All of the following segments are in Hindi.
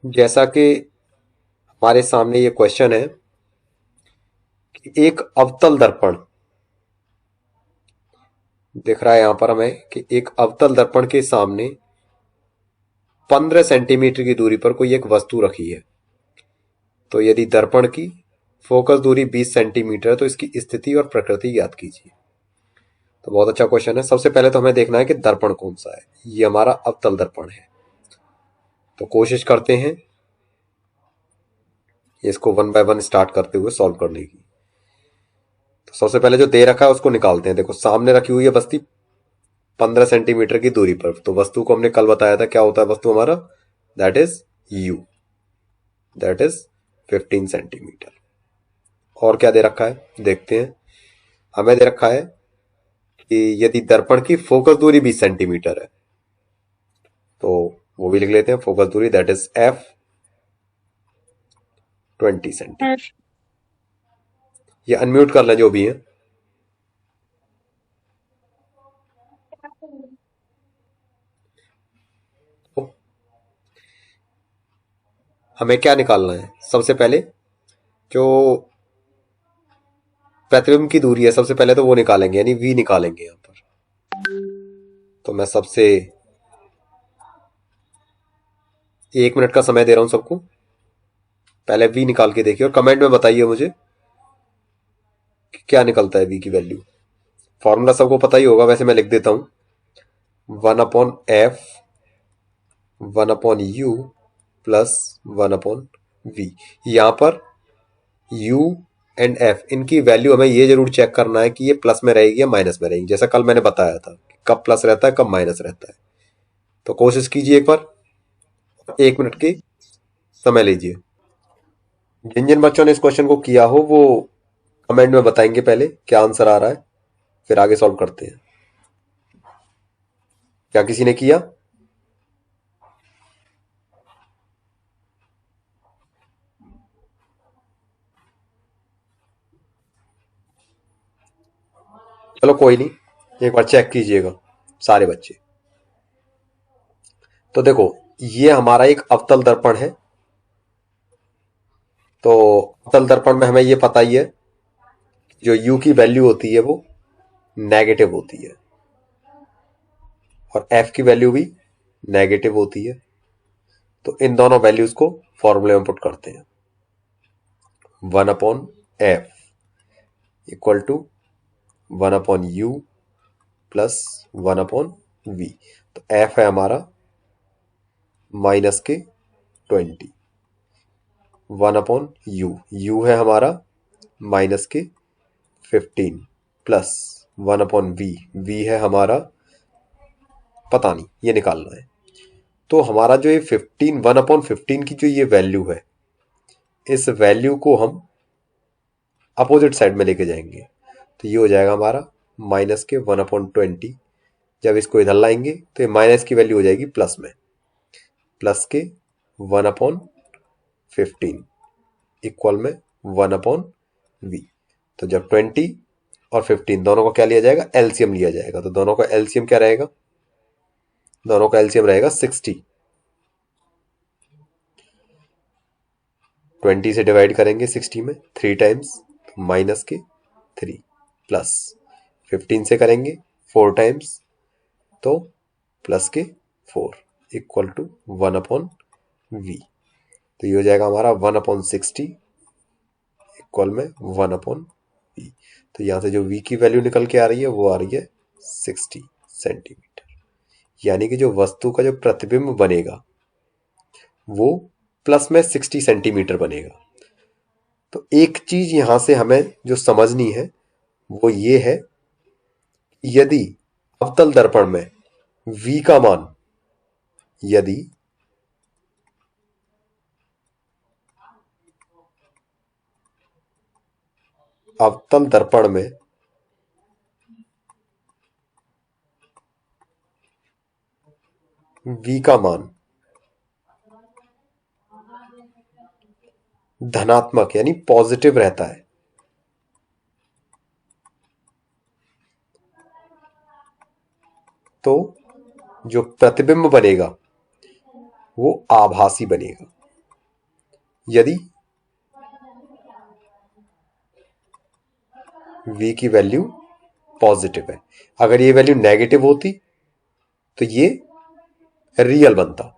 जैसा कि हमारे सामने ये क्वेश्चन है कि एक अवतल दर्पण दिख रहा है यहां पर हमें कि एक अवतल दर्पण के सामने 15 सेंटीमीटर की दूरी पर कोई एक वस्तु रखी है। तो यदि दर्पण की फोकस दूरी 20 सेंटीमीटर है तो इसकी स्थिति और प्रकृति ज्ञात कीजिए। तो बहुत अच्छा क्वेश्चन है। सबसे पहले तो हमें देखना है कि दर्पण कौन सा है। ये हमारा अवतल दर्पण है। तो कोशिश करते हैं इसको वन बाय वन स्टार्ट करते हुए सॉल्व करने की। तो सबसे पहले जो दे रखा है उसको निकालते हैं। देखो सामने रखी हुई है वस्तु 15 सेंटीमीटर की दूरी पर। तो वस्तु को हमने कल बताया था क्या होता है वस्तु हमारा, that is you, that is 15 centimetre. और क्या दे रखा है देखते हैं। हमें दे रखा है कि यदि दर्पण की फोकस दूरी 20 सेंटीमीटर है तो वो भी लिख लेते हैं। फोकस दूरी दैट इज एफ 20 सेंटीमीटर। ये अनम्यूट कर लें जो भी है। तो हमें क्या निकालना है, सबसे पहले जो प्रतिबिंब की दूरी है सबसे पहले तो वो निकालेंगे, यानी वी निकालेंगे यहां पर। तो मैं सबसे 1 मिनट का समय दे रहा हूं सबको। पहले वी निकाल के देखिए और कमेंट में बताइए मुझे कि क्या निकलता है वी की वैल्यू। फॉर्मूला सबको पता ही होगा, वैसे मैं लिख देता हूं। 1/f 1/u plus 1/v। यहां पर u एंड f इनकी वैल्यू हमें ये जरूर चेक करना है कि ये प्लस में रहेगी या माइनस में रहेगी, जैसा कल मैंने बताया था कब प्लस रहता है कब माइनस रहता है। तो कोशिश कीजिए एक बार, 1 मिनट की समय लीजिए। जिन जिन बच्चों ने इस क्वेश्चन को किया हो वो कमेंट में बताएंगे पहले क्या आंसर आ रहा है, फिर आगे सॉल्व करते हैं। क्या किसी ने किया? चलो कोई नहीं, एक बार चेक कीजिएगा सारे बच्चे। तो देखो ये हमारा एक अवतल दर्पण है। तो अवतल दर्पण में हमें ये पता ही है जो u की वैल्यू होती है वो नेगेटिव होती है और f की वैल्यू भी नेगेटिव होती है। तो इन दोनों वैल्यूज को फॉर्मूले में पुट करते हैं। 1/f equal to 1/u plus 1/v। तो f है हमारा माइनस के 20, 1/u, u है हमारा माइनस के 15 प्लस 1/v, v है हमारा पता नहीं, ये निकालना है। तो हमारा जो ये 15 1/15 की जो ये वैल्यू है, इस वैल्यू को हम अपोजिट साइड में लेके जाएंगे। तो ये हो जाएगा हमारा माइनस के 1/20। जब इसको इधर लाएंगे तो ये माइनस की वैल्यू हो जाएगी प्लस में, प्लस के 1/15 इक्वल में 1/v। तो जब 20 और 15 दोनों को क्या लिया जाएगा, एलसीएम लिया जाएगा। तो दोनों का एलसीएम क्या रहेगा, दोनों का एलसीएम रहेगा 60। 20 से डिवाइड करेंगे 60 में 3 टाइम्स, माइनस के 3 प्लस 15 से करेंगे 4 टाइम्स तो प्लस के 4 इक्वल टू 1/v। तो ये हो जाएगा हमारा 1/60 इक्वल में 1/v। तो यहां से जो v की वैल्यू निकल के आ रही है वो आ रही है 60 सेंटीमीटर। यानी कि जो वस्तु का जो प्रतिबिंब बनेगा वो प्लस में 60 सेंटीमीटर बनेगा। तो एक चीज यहां से हमें जो समझनी है वो ये है, यदि अवतल दर्पण में v का मान, यदि अवतल दर्पण में v का मान धनात्मक यानी पॉजिटिव रहता है तो जो प्रतिबिंब बनेगा वो आभासी बनेगा। यदि v की वैल्यू पॉजिटिव है। अगर ये वैल्यू नेगेटिव होती तो ये रियल बनता।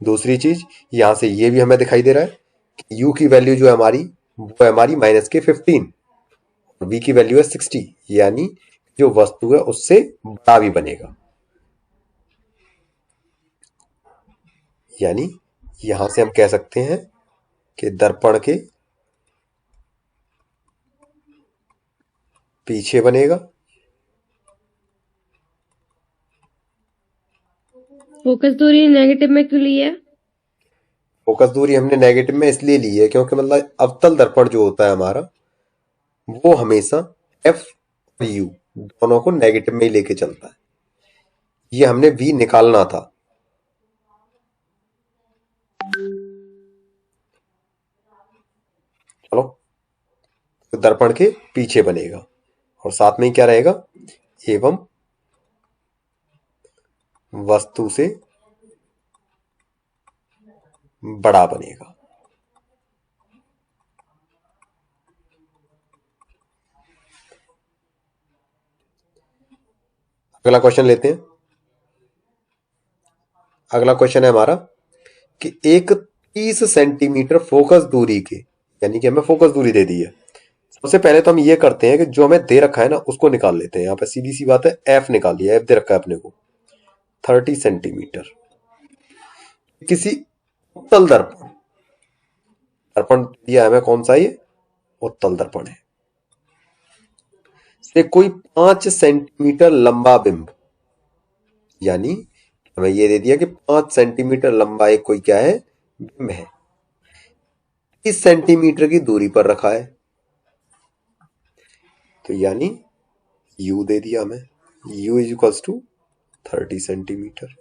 दूसरी चीज, यहां से ये भी हमें दिखाई दे रहा है कि u की वैल्यू जो है हमारी, वो है हमारी -15, v की वैल्यू है 60, यानी जो वस्तु है उससे बड़ा भी बनेगा। यानी यहां से हम कह सकते हैं कि दर्पण के पीछे बनेगा। फोकस दूरी नेगेटिव में क्यों ली है? फोकस दूरी हमने नेगेटिव में इसलिए ली है क्योंकि मतलब अवतल दर्पण जो होता है हमारा, वो हमेशा एफ और यू दोनों को नेगेटिव में ही लेके चलता है। ये हमने वी निकालना था। चलो, तो दर्पण के पीछे बनेगा और साथ में ही क्या रहेगा, एवं वस्तु से बड़ा बनेगा। अगला क्वेश्चन लेते हैं। अगला क्वेश्चन है हमारा कि एक 30 सेंटीमीटर फोकस दूरी के, यानी कि हमें फोकस दूरी दे दी है। सबसे पहले तो हम ये करते हैं कि जो हमें दे रखा है ना उसको निकाल लेते हैं। यहाँ पे सीधी सी बात है, एफ निकाल लिया। एफ दे रखा है अपने को 30 सेंटीमीटर। किसी उत्तल दर्पण, दर्पण दिया हमें कौन सा, ये उत्तल दर्पण है, से कोई 5 सेंटीमीटर लंबा बिंब, यानी हमें ये दे दिया कि 5 सेंटीमीटर लंबा एक कोई क्या है, बिंब है, 30 सेंटीमीटर की दूरी पर रखा है। तो यानी u दे दिया हमें, u is equals to 30 centimetre.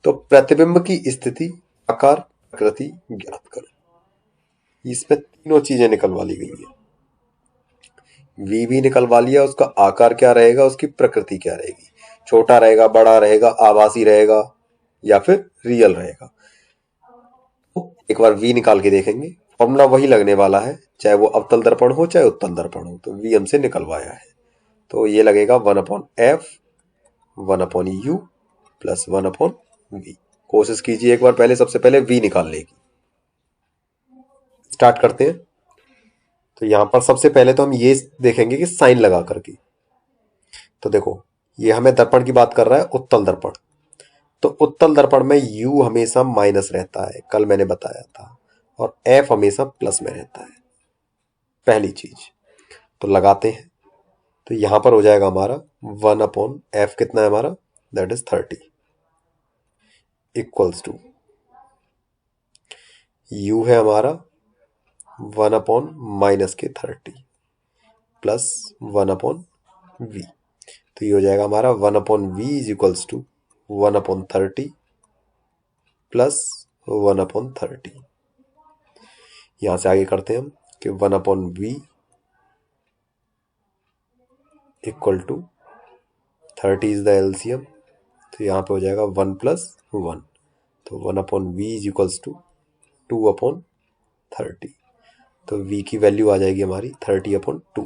तो प्रतिबिंब की स्थिति, आकार, प्रकृति ज्ञात करो। इसमें तीनों चीजें निकलवा ली गई है। v भी निकलवा लिया, उसका आकार क्या रहेगा, उसकी प्रकृति क्या रहेगी, छोटा रहेगा, बड़ा रहेगा, आभासी रहेगा या फिर रियल रहेगा। तो एक बार v निकाल के देखेंगे। फॉर्मूला वही लगने वाला है, चाहे वो अवतल दर्पण हो चाहे उत्तल दर्पण हो। तो v हमसे निकलवाया है, तो ये लगेगा 1/f 1/u प्लस 1/v। कोशिश कीजिए एक बार पहले, सबसे पहले v निकालने की। स्टार्ट करते हैं। तो यहां पर सबसे पहले तो हम ये देखेंगे कि साइन लगा करके। तो देखो, ये हमें दर्पण की बात कर रहा है, उत्तल दर्पण। तो उत्तल दर्पण में u हमेशा माइनस रहता है, कल मैंने बताया था, और f हमेशा प्लस में रहता है, पहली चीज। तो लगाते हैं, तो यहां पर हो जाएगा हमारा 1/f, कितना है हमारा, that is 30, equals to u है हमारा 1/-30 प्लस 1/v। तो ये हो जाएगा हमारा 1/v is equals to 1/30 plus 1/30। यहां से आगे करते हैं हम कि 1/v equal to 30 is the LCM. तो यहाँ पे हो जाएगा 1 + 1। तो 1/v इज इक्वल्स टू 2/30। तो v की वैल्यू आ जाएगी हमारी 30/2।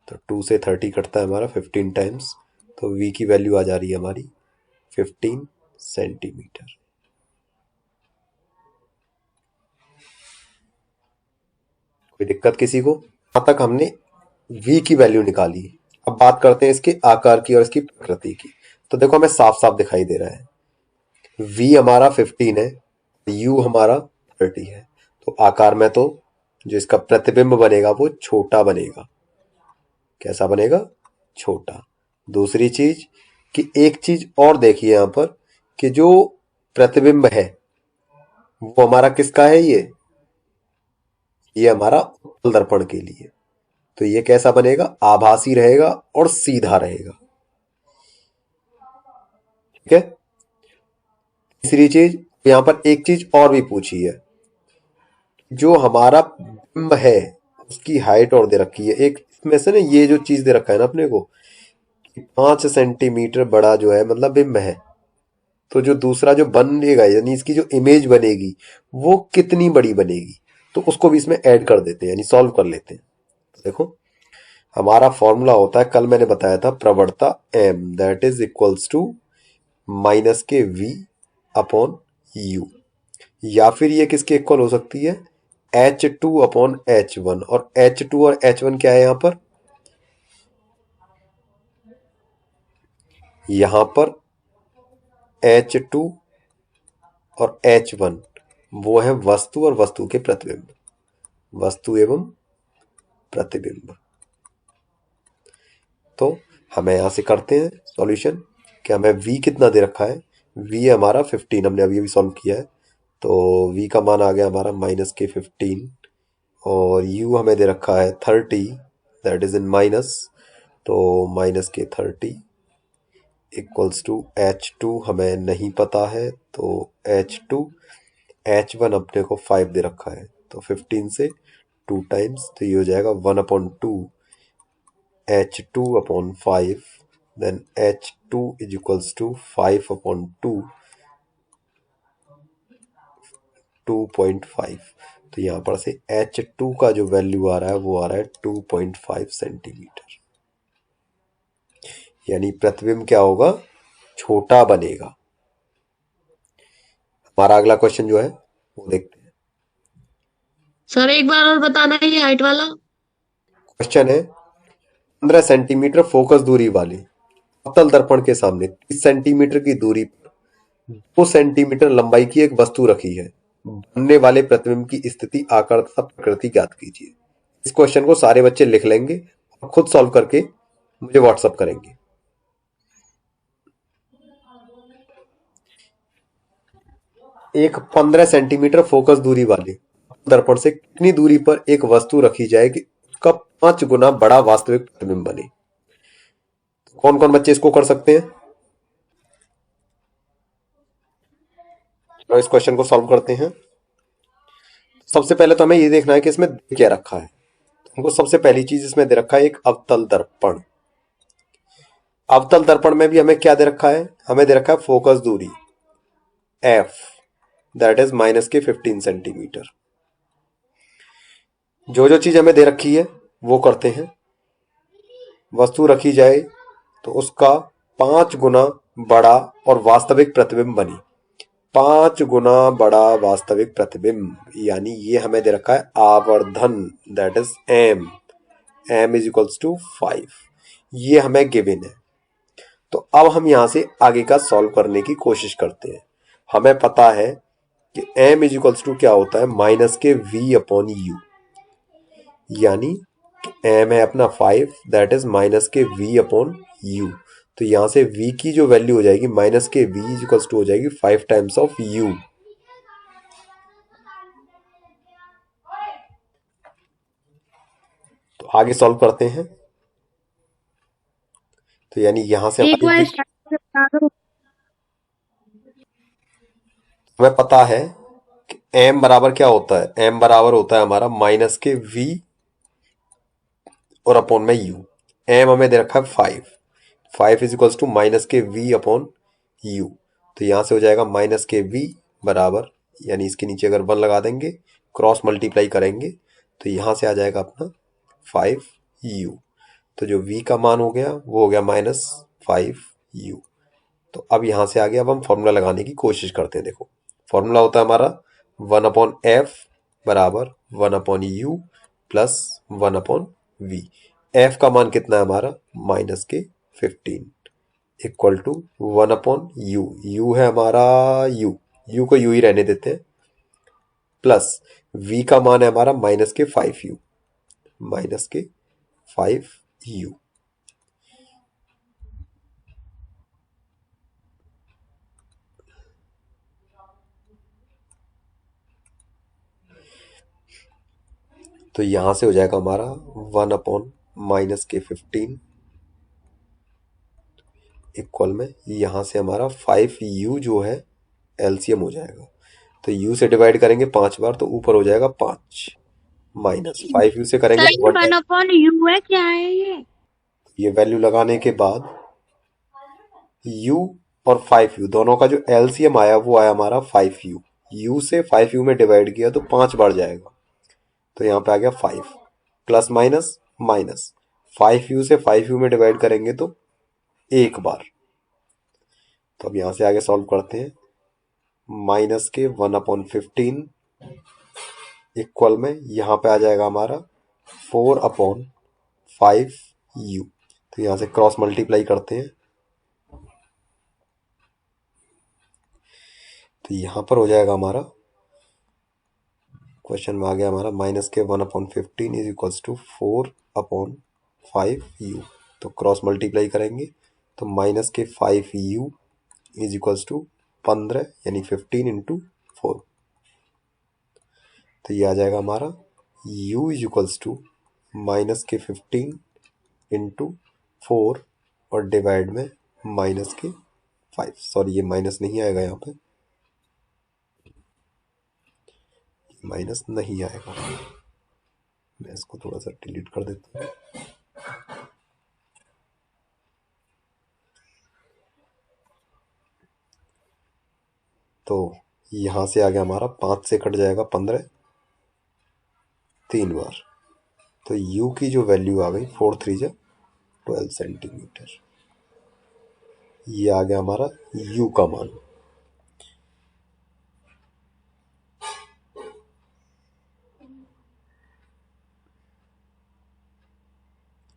तो 2 से 30 कटता है हमारा 15 टाइम्स। तो v की वैल्यू आ जा रही है हमारी 15 सेंटीमीटर। कोई दिक्कत किसी को? यहां तक हमने v की वैल्यू निकाली। अब बात करते हैं इसके आकार की और इसकी प्रकृति की। तो देखो, हमें साफ साफ दिखाई दे रहा है v हमारा 15 है, u हमारा 30 है। तो आकार में तो जो इसका प्रतिबिंब बनेगा वो छोटा बनेगा। कैसा बनेगा? छोटा। दूसरी चीज कि एक चीज और देखिए यहां पर कि जो प्रतिबिंब है वो हमारा किसका है, ये हमारा उत्तल दर्पण के लिए। तो ये कैसा बनेगा? आभासी रहेगा और सीधा रहेगा। ठीक है। तीसरी चीज, यहां पर एक चीज और भी पूछी है, जो हमारा बिंब है उसकी हाइट और दे रखी है। एक इसमें से ना ये जो चीज दे रखा है ना अपने को, 5 सेंटीमीटर बड़ा जो है मतलब बिंब है, तो जो दूसरा जो बनेगा यानी इसकी जो इमेज बनेगी वो कितनी बड़ी बनेगी, तो उसको भी इसमें ऐड कर देते हैं यानी सॉल्व कर लेते हैं। देखो हमारा फॉर्मूला होता है, कल मैंने बताया था, प्रवणता m that is equals to minus के v अपॉन u, या फिर ये किसके इक्वल हो सकती है, H2 अपॉन H1। और H2 और H1 क्या है यहाँ पर H2 और H1 वो है वस्तु और वस्तु के प्रतिबिंब, वस्तु एवं प्रतिबिंब। तो हमें यहां से करते हैं सॉल्यूशन कि हमें v कितना दे रखा है, v है हमारा 15, हमने अभी अभी सॉल्व किया है, तो v का मान आ गया हमारा माइनस के 15, और u हमें दे रखा है 30 दैट इज इन माइनस, तो माइनस के 30 इक्वल्स टू H2 हमें नहीं पता है, तो H2 H1 अपने को 5 दे रखा है, तो 15 से 2 टाइम्स, तो ये हो जाएगा 1/2 H2 upon 5, then H2 is equals to 5/2 2.5। तो यहाँ पर से H2 का जो वैल्यू आ रहा है वो आ रहा है 2.5 सेंटीमीटर, यानी प्रतिबिंब क्या होगा, छोटा बनेगा। हमारा अगला क्वेश्चन जो है वो देखते हैं। सर एक बार और बताना ये हाइट वाला। क्वेश्चन है 15 सेंटीमीटर फोकस दूरी वाले अवतल दर्पण के सामने 30 सेंटीमीटर की दूरी पर 2 सेंटीमीटर लंबाई की एक वस्तु रखी है, बनने वाले प्रतिबिंब की स्थिति, आकार तथा प्रकृति ज्ञात कीजिए। इस क्वेश्चन को सारे बच्चे लिख लेंगे और खुद सॉल्व करके मुझे व्हाट्सएप करेंगे। एक 15 सेंटीमीटर फोकस दूरी वाले दर्पण से कितनी दूरी पर एक वस्तु रखी जाए कि उसका 5 गुना बड़ा वास्तविक प्रतिबिंब बने। कौन कौन बच्चे इसको कर सकते हैं, और इस क्वेश्चन को सॉल्व करते हैं। सबसे पहले तो हमें ये देखना है कि इसमें क्या रखा है। हमको सबसे पहली चीज इसमें दे रखा है एक अवतल दर्पण। अवतल दर्पण में भी हमें क्या दे रखा है, हमें दे रखा है फोकस दूरी f दैट इज माइनस के 15 सेंटीमीटर। जो जो चीज हमें दे रखी है वो करते हैं। वस्तु रखी जाए तो उसका 5 गुना बड़ा और वास्तविक प्रतिबिंब बने, 5 गुना बड़ा वास्तविक प्रतिबिंब, यानी ये हमें दे रखा है आवर्धन that is m is equals to 5, ये हमें गिवन है। तो अब हम यहां से आगे का सॉल्व करने की कोशिश करते हैं। हमें पता है कि m इज इक्वल्स टू क्या होता है, माइनस के v अपॉन u, यानी m है अपना 5 दैट इज माइनस के v अपॉन u। तो यहां से v की जो वैल्यू हो जाएगी माइनस के v इज इक्वल्स टू हो जाएगी 5 टाइम्स ऑफ u। तो आगे सॉल्व करते हैं। तो यानी यहां से एक बार हमें पता है कि m बराबर क्या होता है, m बराबर होता है हमारा माइनस के v और अपॉन में u। m हमें दे रखा है 5 इज इक्वल्स टू माइनस के v अपॉन u। तो यहां से हो जाएगा माइनस के v बराबर, यानी इसके नीचे अगर 1 लगा देंगे, क्रॉस मल्टीप्लाई करेंगे, तो यहां से आ जाएगा अपना 5u। तो जो v का मान हो गया वो हो गया -5u। तो अब यहां से आगे अब हम फॉर्मूला लगाने की कोशिश करते हैं। देखो फॉर्मूला होता है हमारा 1/f बराबर 1/u प्लस 1/v। f का मान कितना है हमारा माइनस के 15 इक्वल टू 1/u, u है हमारा u को u ही रहने देते हैं, प्लस v का मान है हमारा माइनस के 5u। तो यहां से हो जाएगा हमारा 1/-15 इक्वल में यहां से हमारा 5u जो है एलसीएम हो जाएगा। तो u से डिवाइड करेंगे 5 बार तो ऊपर हो जाएगा 5, माइनस 5u से करेंगे तो 1/u है, क्या है ये? ये वैल्यू लगाने के बाद u और 5u, दोनों का जो एलसीएम आया वो आया हमारा 5u। u से 5u में डिवाइड किया तो 5 बार जाएगा, तो यहाँ पे आ गया 5 प्लस माइनस माइनस। 5u से 5u में डिवाइड करेंगे तो एक बार। तो अब यहाँ से आगे सॉल्व करते हैं। माइनस के 1/15 इक्वल में यहाँ पे आ जाएगा हमारा 4/5u। तो यहाँ से क्रॉस मल्टीप्लाई करते हैं तो यहाँ पर हो जाएगा हमारा, क्वेश्चन में आ गया हमारा माइनस के 1/15 इज इक्वल्स टू 4/5u। तो क्रॉस मल्टीप्लाई करेंगे तो माइनस के 5u इज इक्वल्स टू 15 यानी 15 इंटू 4। तो ये आ जाएगा हमारा u is equals to minus के 15 इंटू 4 और डिवाइड में माइनस के 5। सॉरी ये माइनस नहीं आएगा, यहाँ पे माइनस नहीं आएगा, मैं इसको थोड़ा सा डिलीट कर देता हूँ। तो यहाँ से आ गया हमारा 5 से कट जाएगा 15 3 बार। तो u की जो वैल्यू आ गई 4 3 12 सेंटीमीटर। ये आ गया हमारा u का मान।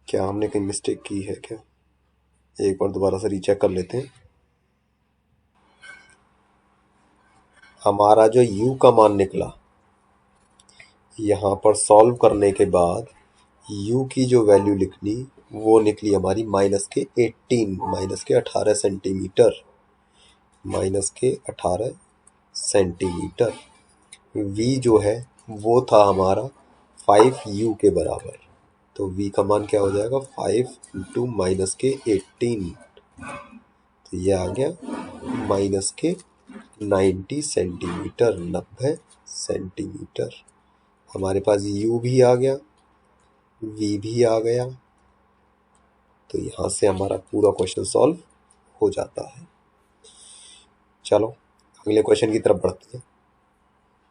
क्या हमने कहीं मिस्टेक की है क्या? एक बार दोबारा से रीचेक कर लेते हैं। हमारा जो u का मान निकला, यहाँ पर सॉल्व करने के बाद u की जो वैल्यू लिखनी वो निकली हमारी माइनस के 18 सेंटीमीटर। माइनस के 18 सेंटीमीटर। v जो है वो था हमारा 5u के बराबर। तो v का मान क्या हो जाएगा 5 इंटू माइनस के 18। तो ये आ गया माइनस के 90 सेंटीमीटर, 90 सेंटीमीटर। हमारे पास u भी आ गया, v भी आ गया। तो यहाँ से हमारा पूरा क्वेश्चन सॉल्व हो जाता है। चलो अगले क्वेश्चन की तरफ बढ़ते हैं।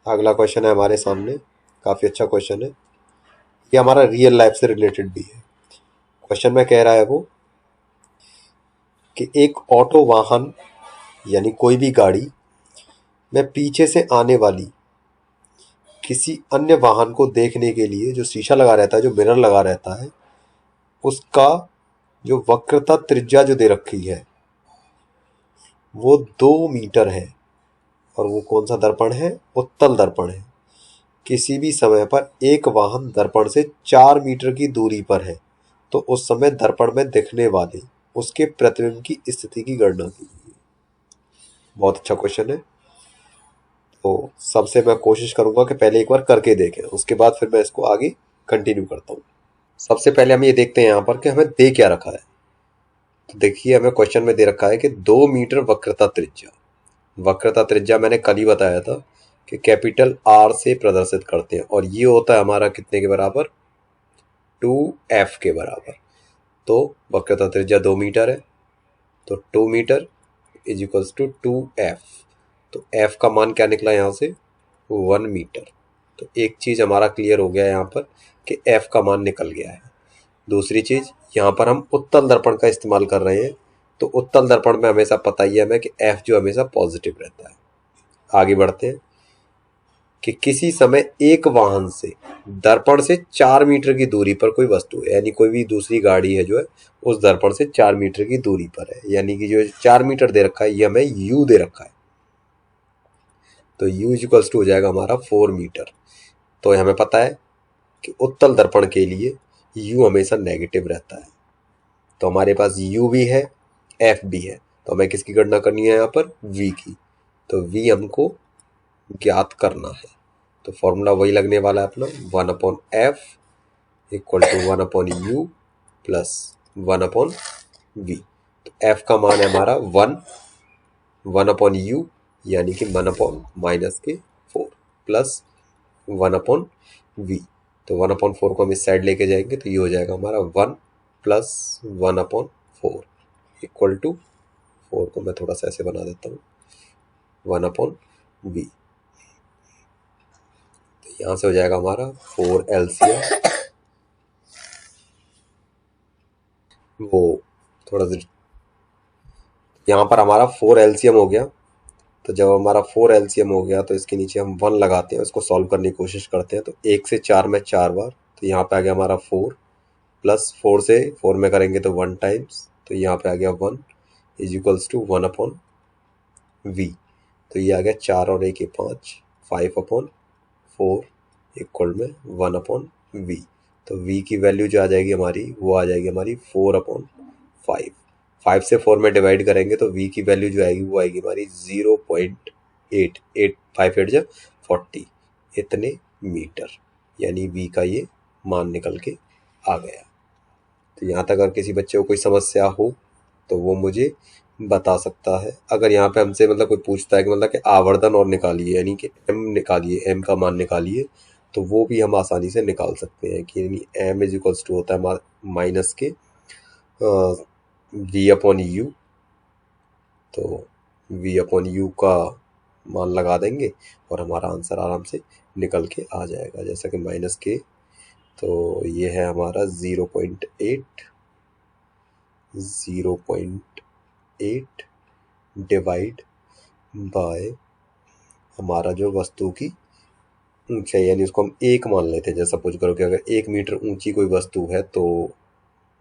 अगला क्वेश्चन है हमारे सामने, काफ़ी अच्छा क्वेश्चन है। ये हमारा रियल लाइफ से रिलेटेड भी है। क्वेश्चन में कह रहा है वो कि एक ऑटो वाहन यानी कोई भी गाड़ी में पीछे से आने वाली किसी अन्य वाहन को देखने के लिए जो शीशा लगा रहता है, जो मिरर लगा रहता है, उसका जो वक्रता त्रिज्या जो दे रखी है वो 2 मीटर है। और वो कौन सा दर्पण है? उत्तल दर्पण है। किसी भी समय पर एक वाहन दर्पण से 4 मीटर की दूरी पर है तो उस समय दर्पण में दिखने वाले उसके प्रतिबिंब की स्थिति की गणना कीजिए। बहुत अच्छा क्वेश्चन है। तो सबसे मैं कोशिश करूंगा कि पहले एक बार करके देखें, उसके बाद फिर मैं इसको आगे कंटिन्यू करता हूँ। सबसे पहले हम ये देखते हैं यहाँ पर कि हमें दे क्या रखा है। तो देखिए हमें क्वेश्चन में दे रखा है कि 2 मीटर वक्रता त्रिज्या। वक्रता त्रिज्या मैंने कल ही बताया था कि कैपिटल R से प्रदर्शित करते हैं और ये होता है हमारा कितने के बराबर? 2f के बराबर। तो वक्रता त्रिज्या 2 मीटर है तो 2 metre is equals to 2f। तो f का मान क्या निकला यहाँ से? 1 मीटर। तो एक चीज़ हमारा क्लियर हो गया यहाँ पर कि f का मान निकल गया है। दूसरी चीज़, यहाँ पर हम उत्तल दर्पण का इस्तेमाल कर रहे हैं तो उत्तल दर्पण में हमेशा पता ही है हमें कि f जो हमेशा पॉजिटिव रहता है। आगे बढ़ते हैं कि किसी समय एक वाहन से दर्पण से 4 मीटर की दूरी पर कोई वस्तु है, यानी कोई भी दूसरी गाड़ी है जो है उस दर्पण से 4 मीटर की दूरी पर है, यानी कि जो 4 मीटर दे रखा है ये हमें u दे रखा है। तो u इक्वल्स टू हो जाएगा हमारा 4 मीटर। तो हमें पता है कि उत्तल दर्पण के लिए u हमेशा नेगेटिव रहता है। तो हमारे पास u भी है, f भी है। तो हमें किसकी गणना करनी है यहाँ पर? v की। तो v हमको ज्ञात करना है। तो फॉर्मूला वही लगने वाला है अपना 1/f equal to 1/u plus 1/v। तो f का मान है हमारा 1/u यानी कि 1/-4 प्लस 1/v। तो 1/4 को हम इस साइड लेके जाएंगे तो ये हो जाएगा हमारा 1 प्लस 1/4 इक्वल टू 4 को मैं थोड़ा सा ऐसे बना देता हूँ 1/v। तो यहाँ से हो जाएगा हमारा 4 LCM, वो थोड़ा सा यहाँ पर हमारा 4 LCM हो गया। तो जब हमारा 4 LCM हो गया तो इसके नीचे हम 1 लगाते हैं, उसको सॉल्व करने की कोशिश करते हैं। तो 1 से 4 में 4 बार, तो यहाँ पे आ गया हमारा 4 प्लस 4 से 4 में करेंगे तो 1 टाइम्स, तो यहाँ पे आ गया 1 इज इक्वल्स टू 1/v। तो ये आ गया 4 और 1 5, 5/4 इक्वल में 1/v। तो v की वैल्यू जो आ जाएगी हमारी, वो आ जाएगी हमारी 4/5। 5 से 4 में डिवाइड करेंगे तो v की वैल्यू जो आएगी वो आएगी हमारी 0.8858 जब 40 इतने मीटर, यानी v का ये मान निकल के आ गया। तो यहाँ तक अगर किसी बच्चे को कोई समस्या हो तो वो मुझे बता सकता है। अगर यहाँ पे हमसे मतलब कोई पूछता है कि मतलब कि आवर्धन और निकालिए, यानी कि m निकालिए, m का मान निकालिए, तो वो भी हम आसानी से निकाल सकते हैं कि यानी m इज इक्वल्स टू होता है माइनस के v/u। तो v/u का मान लगा देंगे और हमारा आंसर आराम से निकल के आ जाएगा। जैसा कि माइनस के, तो ये है हमारा 0.8 डिवाइड बाय हमारा जो वस्तु की ऊंचाई, यानी उसको हम 1 मान लेते हैं। जैसा सपोज करो कि अगर 1 मीटर ऊंची कोई वस्तु है तो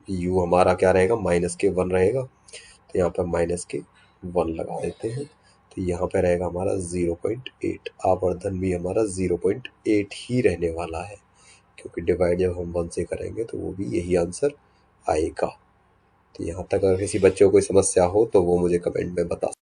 u हमारा क्या रहेगा, -1 रहेगा। तो यहाँ पर -1 लगा देते हैं। तो यहाँ पे रहेगा हमारा 0.8। आवर्धन भी हमारा 0.8 ही रहने वाला है, क्योंकि डिवाइड जब हम 1 से करेंगे तो वो भी यही आंसर आएगा। तो यहाँ तक अगर किसी बच्चे को कोई समस्या हो तो वो मुझे कमेंट में बता